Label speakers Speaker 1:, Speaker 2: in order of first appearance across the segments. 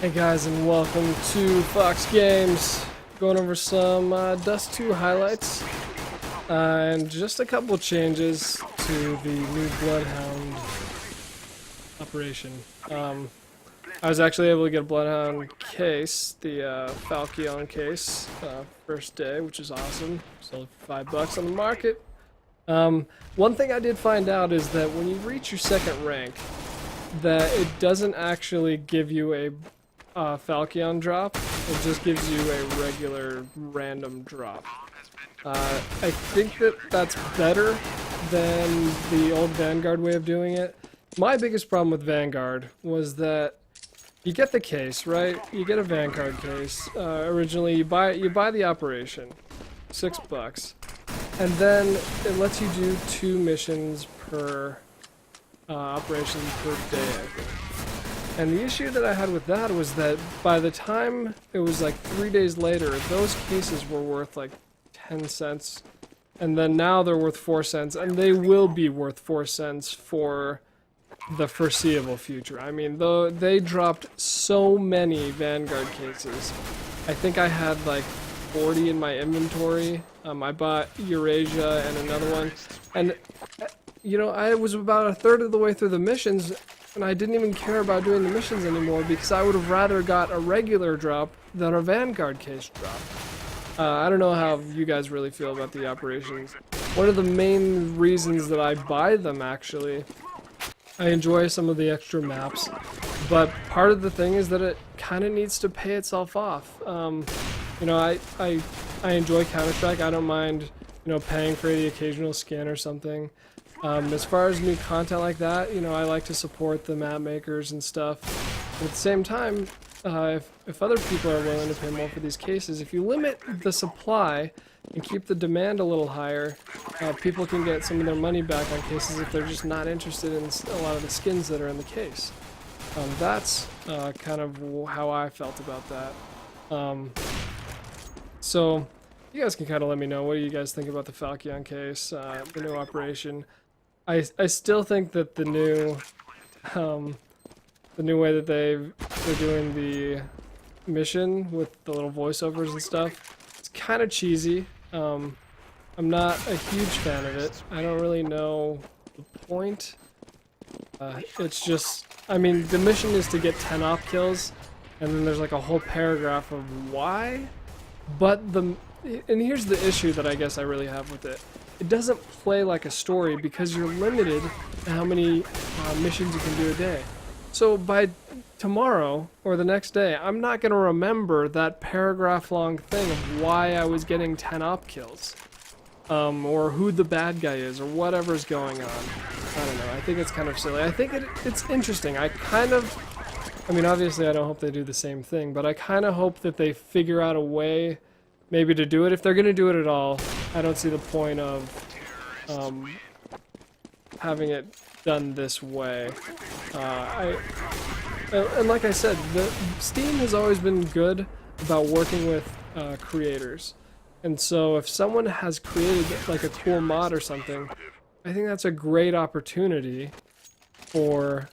Speaker 1: Hey guys, and welcome to Fox Games. Going over some Dust 2 highlights and just a couple changes to the new Bloodhound operation. I was actually able to get a Bloodhound case, the Falchion case, first day, which is awesome. Sold for $5 on the market. One thing I did find out is that when you reach your second rank, that it doesn't actually give you a Falchion drop. It just gives you a regular random drop. I think that that's better than the old Vanguard way of doing it. My biggest problem with Vanguard was that you get the case, right? You get a Vanguard case. Originally, you buy the operation, $6, and then it lets you do 2 missions per operation per day, I think. And the issue that I had with that was that by the time it was like 3 days later, those cases were worth like 10 cents. And then now they're worth 4 cents, and they will be worth 4 cents for the foreseeable future. I mean, though they dropped so many Vanguard cases. I think I had like 40 in my inventory. I bought Eurasia and another one. And, you know, I was about a third of the way through the missions, and I didn't even care about doing the missions anymore because I would have rather got a regular drop than a Vanguard case drop. I don't know how you guys really feel about the operations. One of the main reasons that I buy them, actually, I enjoy some of the extra maps, but part of the thing is that it kind of needs to pay itself off. You know, I enjoy Counter-Strike. I don't mind, you know, paying for the occasional skin or something. As far as new content like that, you know, I like to support the map makers and stuff. But at the same time, if other people are willing to pay more for these cases, if you limit the supply and keep the demand a little higher, people can get some of their money back on cases if they're just not interested in a lot of the skins that are in the case. That's kind of how I felt about that. So you guys can kind of let me know, what do you guys think about the Falchion case, the new operation? I still think that the new way that they're doing the mission with the little voiceovers and stuff, it's kind of cheesy. I'm not a huge fan of it. I don't really know the point. It's just, I mean, the mission is to get 10 op kills, and then there's like a whole paragraph of why. But and here's the issue that I guess I really have with it. It doesn't play like a story because you're limited to how many missions you can do a day. So by tomorrow or the next day, I'm not going to remember that paragraph long thing of why I was getting 10 op kills. Or who the bad guy is, or whatever's going on. I don't know, I think it's kind of silly. I think it's interesting. I mean, obviously I don't hope they do the same thing, but I kind of hope that they figure out a way maybe to do it. If they're going to do it at all, I don't see the point of having it done this way. And like I said, Steam has always been good about working with creators. And so if someone has created like a cool mod or something, I think that's a great opportunity for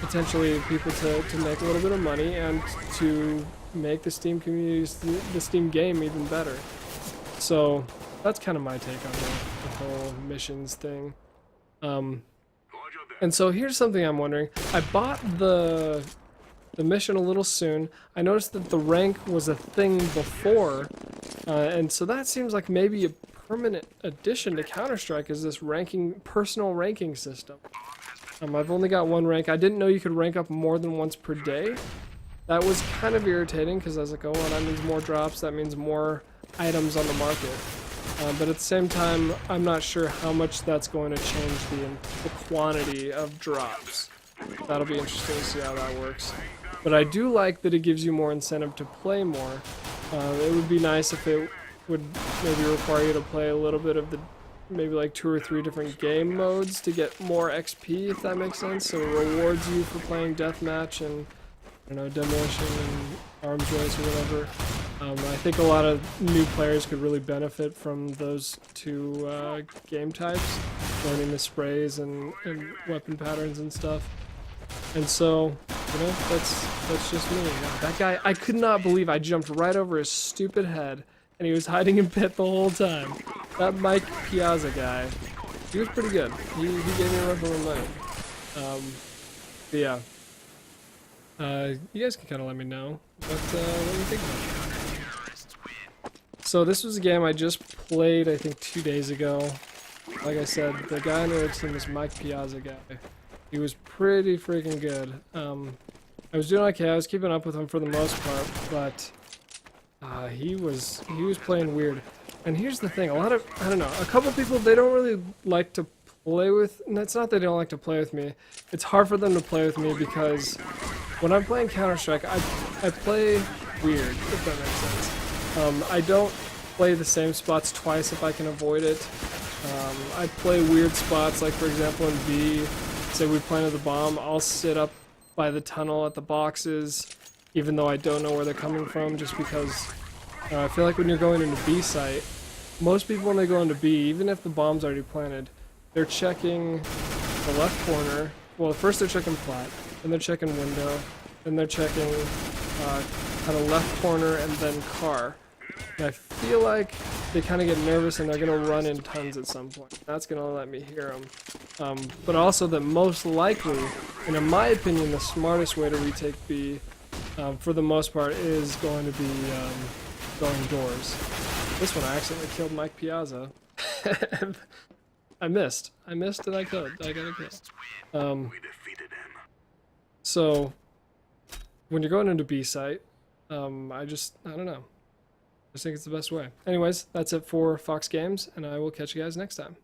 Speaker 1: potentially people to make a little bit of money and to make the Steam communities, the Steam game even better. So that's kind of my take on the whole missions thing. And so here's something I'm wondering. I bought the mission a little soon. I noticed that the rank was a thing before, and so that seems like maybe a permanent addition to Counter-Strike is this personal ranking system. I've only got 1 rank. I didn't know you could rank up more than once per day. That was kind of irritating because I was like, oh, well, that means more drops, that means more items on the market. But at the same time, I'm not sure how much that's going to change the quantity of drops. That'll be interesting to see how that works. But I do like that it gives you more incentive to play more. It would be nice if it would maybe require you to play a little bit of the, maybe like 2 or 3 different game modes to get more XP, if that makes sense. So it rewards you for playing deathmatch and, I don't know, demolition and arms race or whatever. I think a lot of new players could really benefit from those 2 game types, learning the sprays and weapon patterns and stuff. And so You know, that's just me. That guy, I could not believe I jumped right over his stupid head, and he was hiding in pit the whole time. That Mike Piazza guy, he was pretty good. He gave me a run for my money. But yeah. You guys can kind of let me know what you think about it. So this was a game I just played, I think 2 days ago. Like I said, the guy on the other team is Mike Piazza guy. He was pretty freaking good. I was doing okay. I was keeping up with him for the most part, but he was playing weird. And here's the thing: I don't know, a couple people, they don't really like to play with. And it's not that they don't like to play with me. It's hard for them to play with me because when I'm playing Counter-Strike, I play weird, if that makes sense. I don't play the same spots twice if I can avoid it. I play weird spots, like for example in B, say we planted the bomb, I'll sit up by the tunnel at the boxes, even though I don't know where they're coming from, just because I feel like when you're going into B site, most people when they go into B, even if the bomb's already planted, they're checking the left corner. Well, first they're checking flat, then they're checking window, then they're checking kind of left corner, and then car. And I feel like they kind of get nervous and they're going to run in tons at some point. That's going to let me hear them. But also that most likely, and in my opinion, the smartest way to retake B, for the most part, is going to be going doors. This one I accidentally killed Mike Piazza. I missed and I killed. I got a kill. So, when you're going into B site, I don't know. I just think it's the best way. Anyways, that's it for Fox Games, and I will catch you guys next time.